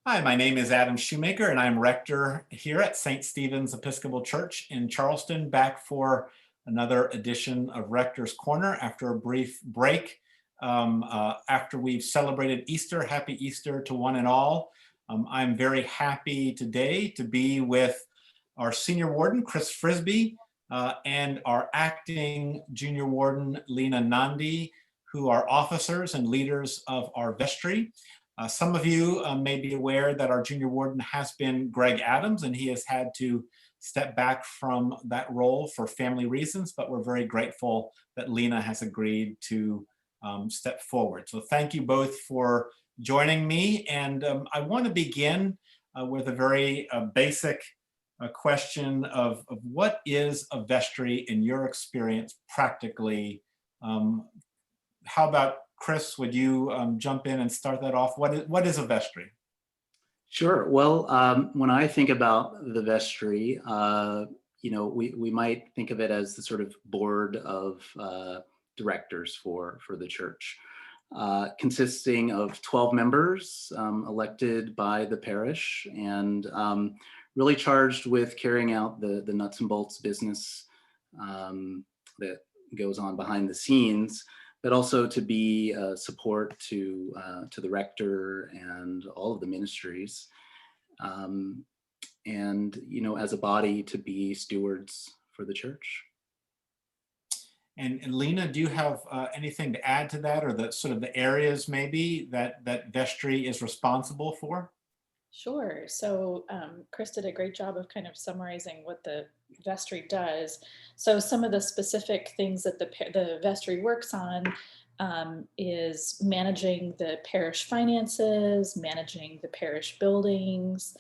Hi, my name is Adam Shoemaker, and I'm rector here at St. Stephen's Episcopal Church in Charleston, back for another edition of Rector's Corner after a brief break. After we've celebrated Easter, happy Easter to one and all. I'm very happy today to be with our senior warden, Chris Frisby, and our acting junior warden, Lina Nandy, who are officers and leaders of our vestry. Some of you may be aware that our junior warden has been Greg Adams, and he has had to step back from that role for family reasons, but we're very grateful that Lina has agreed to step forward. So thank you both for joining me. And I want to begin with a very basic question of what is a vestry in your experience practically? How about Chris, would you jump in and start that off? What is a vestry? Sure. Well, when I think about the vestry, we might think of it as the sort of board of directors for the church, consisting of 12 members elected by the parish and really charged with carrying out the nuts and bolts business that goes on behind the scenes, but also to be support to the rector and all of the ministries, and as a body to be stewards for the church. And Lina, do you have anything to add to that, or the sort of the areas maybe that vestry is responsible for? Sure. So Chris did a great job of kind of summarizing what the vestry does. So some of the specific things that the vestry works on is managing the parish finances, managing the parish buildings,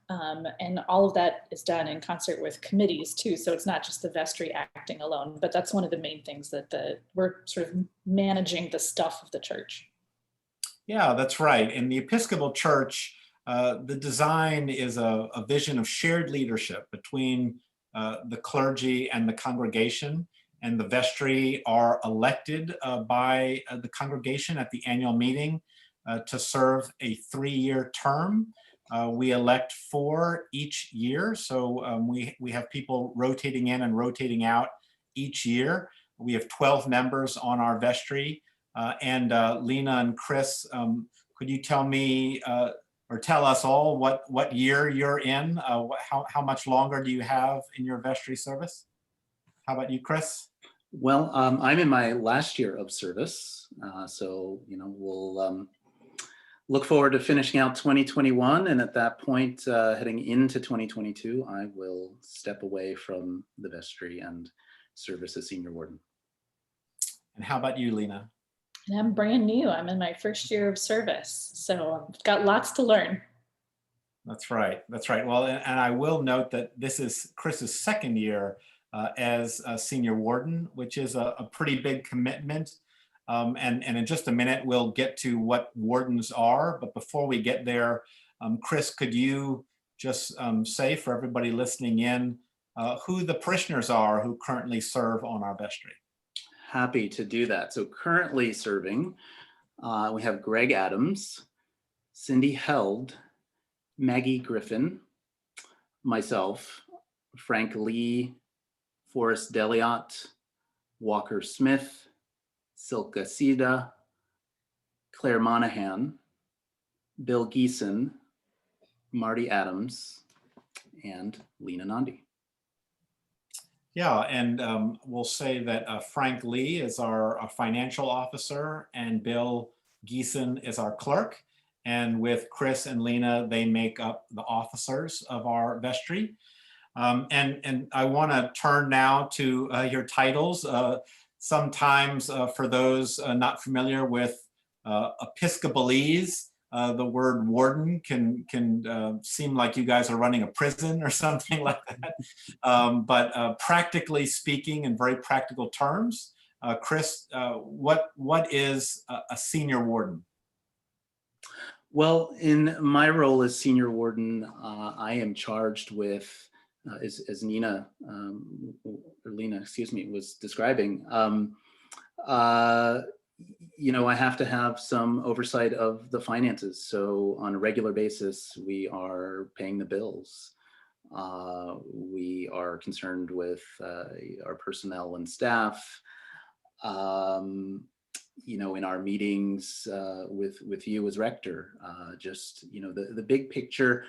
and all of that is done in concert with committees too. So it's not just the vestry acting alone, but that's one of the main things that we're sort of managing the stuff of the church. Yeah, that's right. In the Episcopal Church, the design is a vision of shared leadership between the clergy and the congregation, and the vestry are elected by the congregation at the annual meeting to serve a 3-year term. We elect 4 each year, so we have people rotating in and rotating out each year. We have 12 members on our vestry, and Lina and Chris, could you tell me or tell us all what year you're in? How much longer do you have in your vestry service? How about you, Chris? Well, I'm in my last year of service, so we'll look forward to finishing out 2021, and at that point, heading into 2022, I will step away from the vestry and serve as senior warden. And how about you, Lina? And I'm brand new. I'm in my first year of service, so I've got lots to learn. That's right. That's right. Well, and I will note that this is Chris's second year as a senior warden, which is a pretty big commitment. And in just a minute, we'll get to what wardens are. But before we get there, Chris, could you just say for everybody listening in who the parishioners are who currently serve on our vestry? Happy to do that. So currently serving, we have Greg Adams, Cindy Held, Maggie Griffin, myself, Frank Lee, Forrest Deliot, Walker Smith, Silka Sida, Claire Monahan, Bill Geeson, Marty Adams, and Lina Nandy. Yeah, and we'll say that Frank Lee is our financial officer and Bill Geeson is our clerk. And with Chris and Lina, they make up the officers of our vestry. And I want to turn now to your titles. Sometimes for those not familiar with Episcopalese, the word warden can seem like you guys are running a prison or something like that. But practically speaking, in very practical terms, Chris, what is a senior warden? Well, in my role as senior warden, I am charged with, as Lina, excuse me, was describing, I have to have some oversight of the finances. So on a regular basis, we are paying the bills. We are concerned with our personnel and staff. In our meetings with you as rector, the big picture.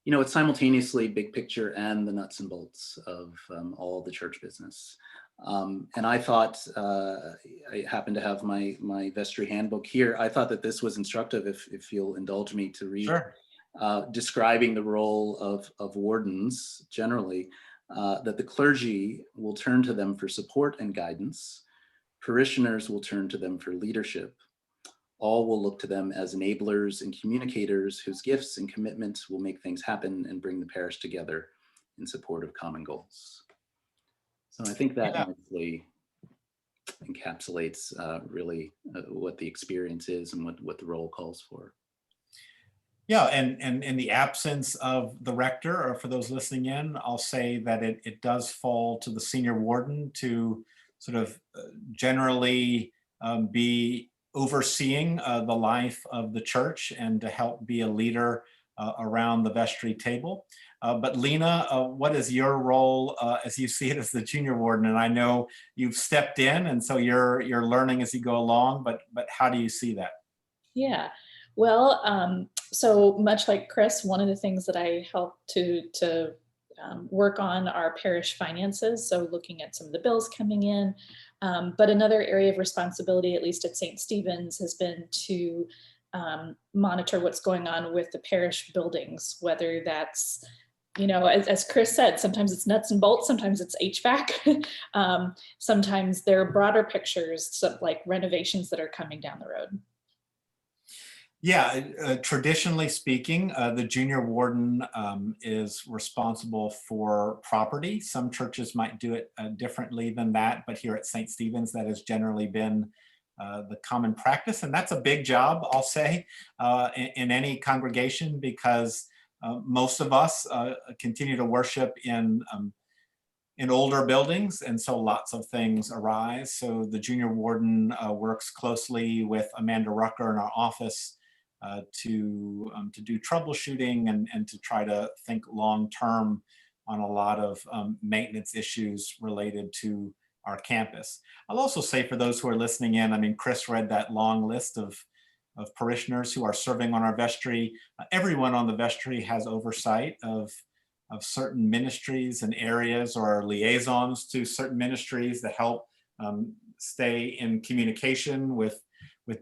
It's simultaneously big picture and the nuts and bolts of all the church business. And I thought, I happen to have my vestry handbook here. I thought that this was instructive, if you'll indulge me to read, Sure. describing the role of wardens generally, that the clergy will turn to them for support and guidance. Parishioners will turn to them for leadership. All will look to them as enablers and communicators whose gifts and commitments will make things happen and bring the parish together in support of common goals. So I think that Yeah. nicely encapsulates really what the experience is and what the role calls for. Yeah, and in the absence of the rector, or for those listening in, I'll say that it does fall to the senior warden to sort of generally be overseeing the life of the church and to help be a leader around the vestry table. But Lina, what is your role as you see it as the junior warden? And I know you've stepped in, and so you're learning as you go along. But how do you see that? Yeah, well, so much like Chris, one of the things that I help to work on are parish finances. So looking at some of the bills coming in. But another area of responsibility, at least at St. Stephen's, has been to monitor what's going on with the parish buildings, whether that's, as Chris said, sometimes it's nuts and bolts, sometimes it's HVAC, sometimes there are broader pictures, so like renovations that are coming down the road. Yeah, traditionally speaking, the junior warden is responsible for property. Some churches might do it differently than that, but here at St. Stephen's, that has generally been the common practice. And that's a big job, I'll say, in any congregation, because most of us continue to worship in older buildings, and so lots of things arise. So the junior warden works closely with Amanda Rucker in our office to do troubleshooting and to try to think long term on a lot of maintenance issues related to our campus. I'll also say, for those who are listening in, I mean, Chris read that long list of parishioners who are serving on our vestry. Everyone on the vestry has oversight of certain ministries and areas, or liaisons to certain ministries that help stay in communication with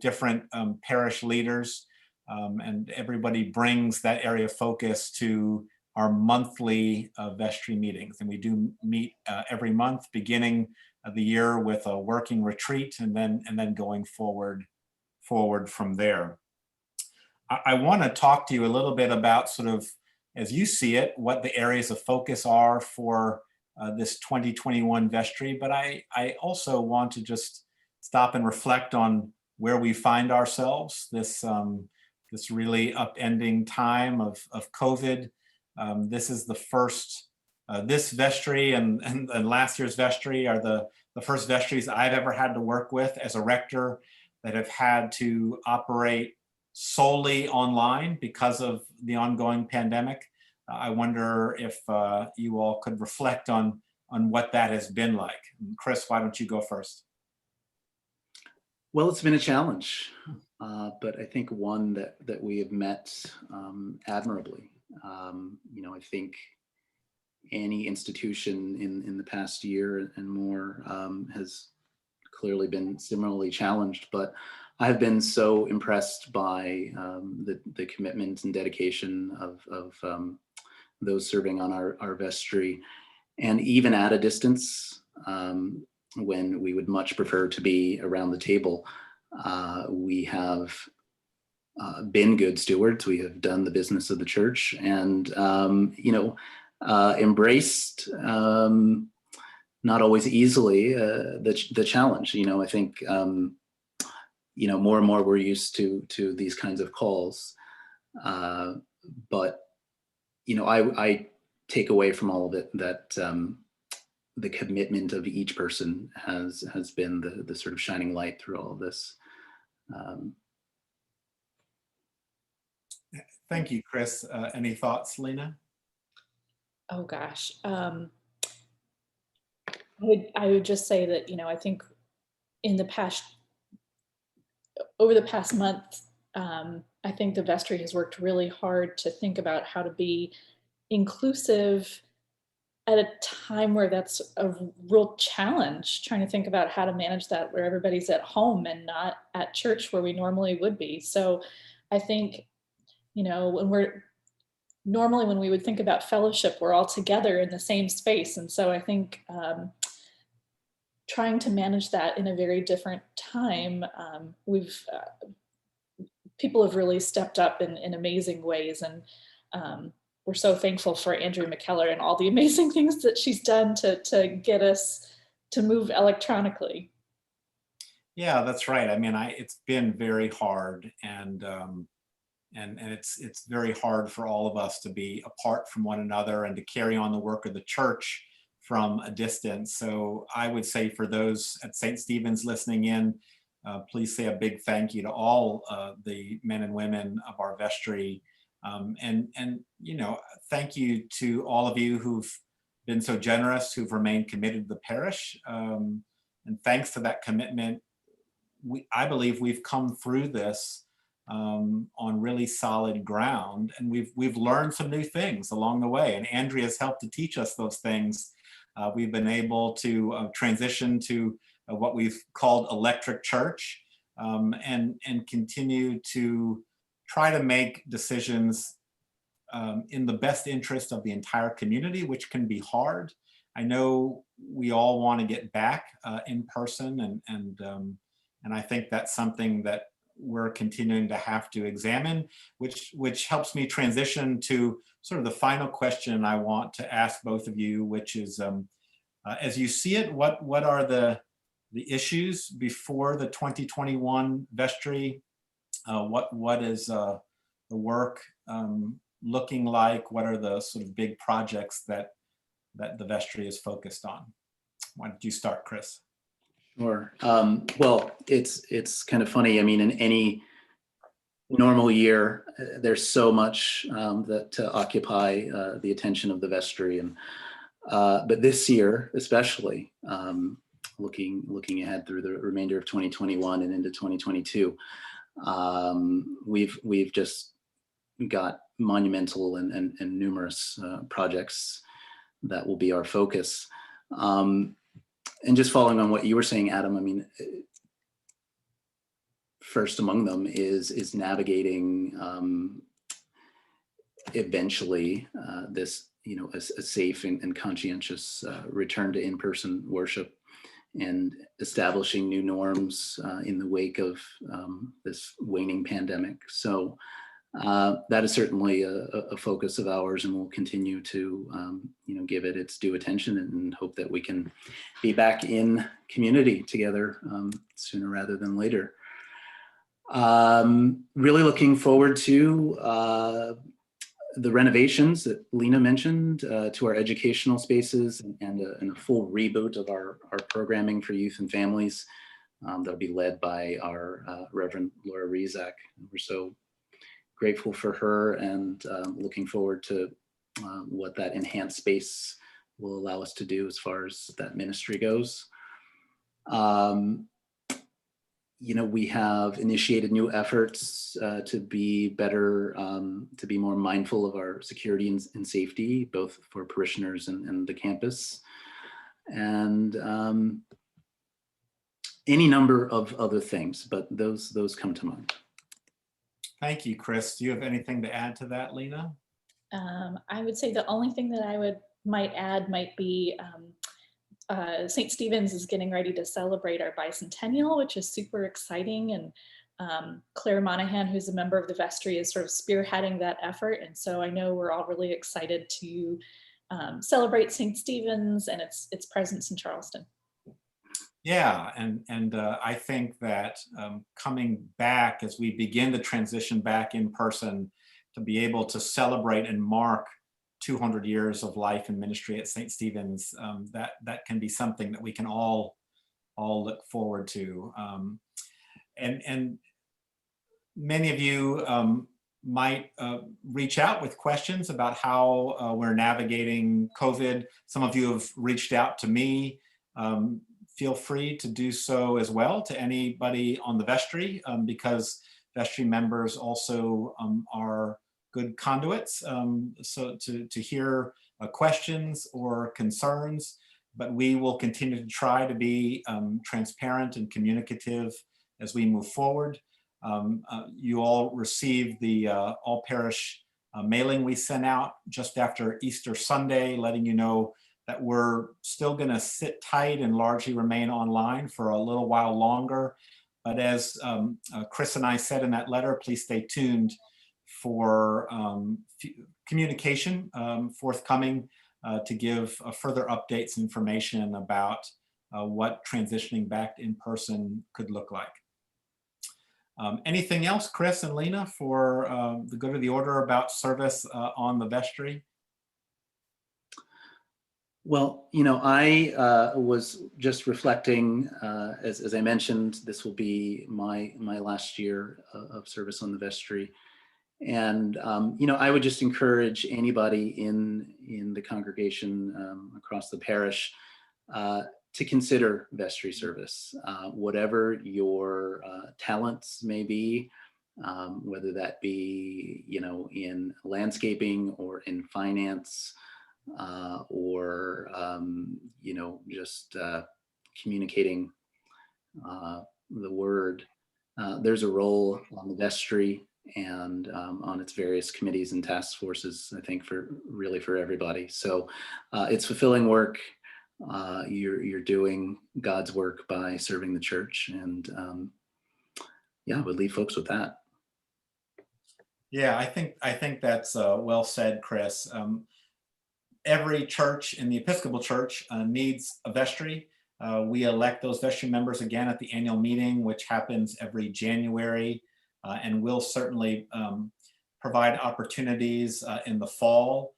different parish leaders. And everybody brings that area of focus to our monthly vestry meetings. And we do meet every month, beginning of the year with a working retreat, and then going forward from there. I want to talk to you a little bit about, sort of, as you see it, what the areas of focus are for this 2021 vestry. But I also want to just stop and reflect on where we find ourselves this really upending time of COVID. This is the first, this vestry and last year's vestry are the first vestries I've ever had to work with as a rector that have had to operate solely online because of the ongoing pandemic. I wonder if you all could reflect on what that has been like. Chris, why don't you go first? Well, it's been a challenge, but I think one that we have met admirably. I think any institution in the past year and more has clearly been similarly challenged, but I've been so impressed by the commitment and dedication of those serving on our vestry, and even at a distance, when we would much prefer to be around the table, we have been good stewards. We have done the business of the church, and embraced, not always easily, the challenge. I think more and more we're used to these kinds of calls, but I take away from all of it that the commitment of each person has been the sort of shining light through all of this. Thank you, Chris. Any thoughts, Lina? Oh gosh. I would just say that, I think over the past month, I think the vestry has worked really hard to think about how to be inclusive at a time where that's a real challenge, trying to think about how to manage that where everybody's at home and not at church where we normally would be. So I think, when we would think about fellowship, we're all together in the same space. And so I think trying to manage that in a very different time, people have really stepped up in amazing ways. And we're so thankful for Andrew McKellar and all the amazing things that she's done to get us to move electronically. Yeah, that's right. I mean, it's been very hard, and it's very hard for all of us to be apart from one another and to carry on the work of the church from a distance. So I would say for those at St. Stephen's listening in, please say a big thank you to all the men and women of our vestry. And thank you to all of you who've been so generous, who've remained committed to the parish. And thanks to that commitment, I believe we've come through this on really solid ground, and we've learned some new things along the way. And Andrea's helped to teach us those things. We've been able to transition to what we've called electric church, and continue to try to make decisions in the best interest of the entire community, which can be hard. I know we all want to get back in person, and I think that's something that we're continuing to have to examine, which helps me transition to sort of the final question I want to ask both of you, which is, as you see it, what are the issues before the 2021 vestry? What is the work looking like? What are the sort of big projects that the vestry is focused on? Why don't you start, Chris? Sure. Well, it's kind of funny. I mean, in any normal year, there's so much that to occupy the attention of the vestry, and but this year, especially, looking ahead through the remainder of 2021 and into 2022, we've just got monumental and numerous projects that will be our focus. And just following on what you were saying, Adam, I mean, first among them is navigating eventually this, a safe and conscientious return to in-person worship, and establishing new norms in the wake of this waning pandemic. So that is certainly a focus of ours, and we'll continue to give it its due attention and hope that we can be back in community together sooner rather than later. Really looking forward to the renovations that Lina mentioned to our educational spaces, and a full reboot of our programming for youth and families that'll be led by our Reverend Laura Rizak. We're so grateful for her, and looking forward to what that enhanced space will allow us to do as far as that ministry goes. We have initiated new efforts to be better, to be more mindful of our security and safety, both for parishioners and the campus, and any number of other things, but those come to mind. Thank you, Chris. Do you have anything to add to that, Lina? I would say the only thing that I might add might be St. Stephen's is getting ready to celebrate our bicentennial, which is super exciting. And Claire Monahan, who's a member of the vestry, is sort of spearheading that effort. And so I know we're all really excited to celebrate St. Stephen's and its presence in Charleston. Yeah, and I think that coming back as we begin to transition back in person, to be able to celebrate and mark 200 years of life and ministry at St. Stephen's, that can be something that we can all look forward to. And many of you might reach out with questions about how we're navigating COVID. Some of you have reached out to me. Feel free to do so as well to anybody on the vestry, because vestry members also are good conduits, so to hear questions or concerns, but we will continue to try to be transparent and communicative as we move forward. You all received the all parish mailing we sent out just after Easter Sunday, letting you know that we're still going to sit tight and largely remain online for a little while longer. But as Chris and I said in that letter, please stay tuned for communication forthcoming to give further updates, information about what transitioning back in person could look like. Anything else, Chris and Lina, for the good of the order about service on the vestry? Well, you know, I was just reflecting, as I mentioned, this will be my last year of service on the vestry. And, you know, I would just encourage anybody in the congregation across the parish to consider vestry service, whatever your talents may be, whether that be, you know, in landscaping or in finance, or you know, just communicating the word. There's a role on the vestry and on its various committees and task forces, I think, really for everybody. So it's fulfilling work. You're doing God's work by serving the church, and yeah, I would leave folks with that. Yeah, I think that's well said, Chris. Every church in the Episcopal Church needs a vestry. We elect those vestry members again at the annual meeting, which happens every January, and we'll certainly provide opportunities in the fall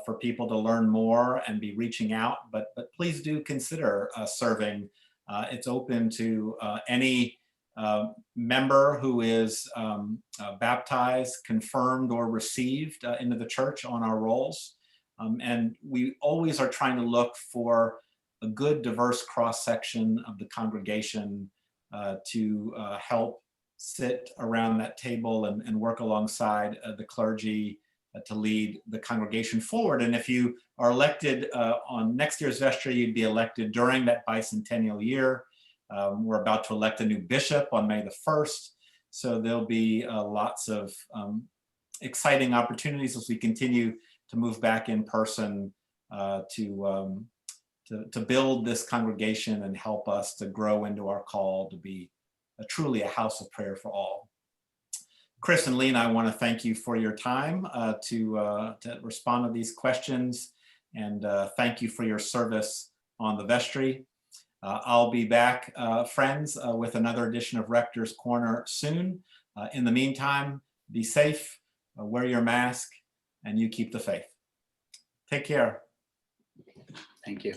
for people to learn more and be reaching out. But please do consider serving. It's open to any member who is baptized, confirmed, or received into the church on our rolls. And we always are trying to look for a good diverse cross-section of the congregation to help sit around that table and work alongside the clergy to lead the congregation forward. And if you are elected on next year's vestry, you'd be elected during that bicentennial year. We're about to elect a new bishop on May the 1st. So there'll be lots of exciting opportunities as we continue to move back in person to build this congregation and help us to grow into our call to be truly a house of prayer for all. Chris and Lina, I want to thank you for your time to respond to these questions, and thank you for your service on the vestry. I'll be back, friends, with another edition of Rector's Corner soon. In the meantime, be safe, wear your mask, and you keep the faith. Take care. Thank you.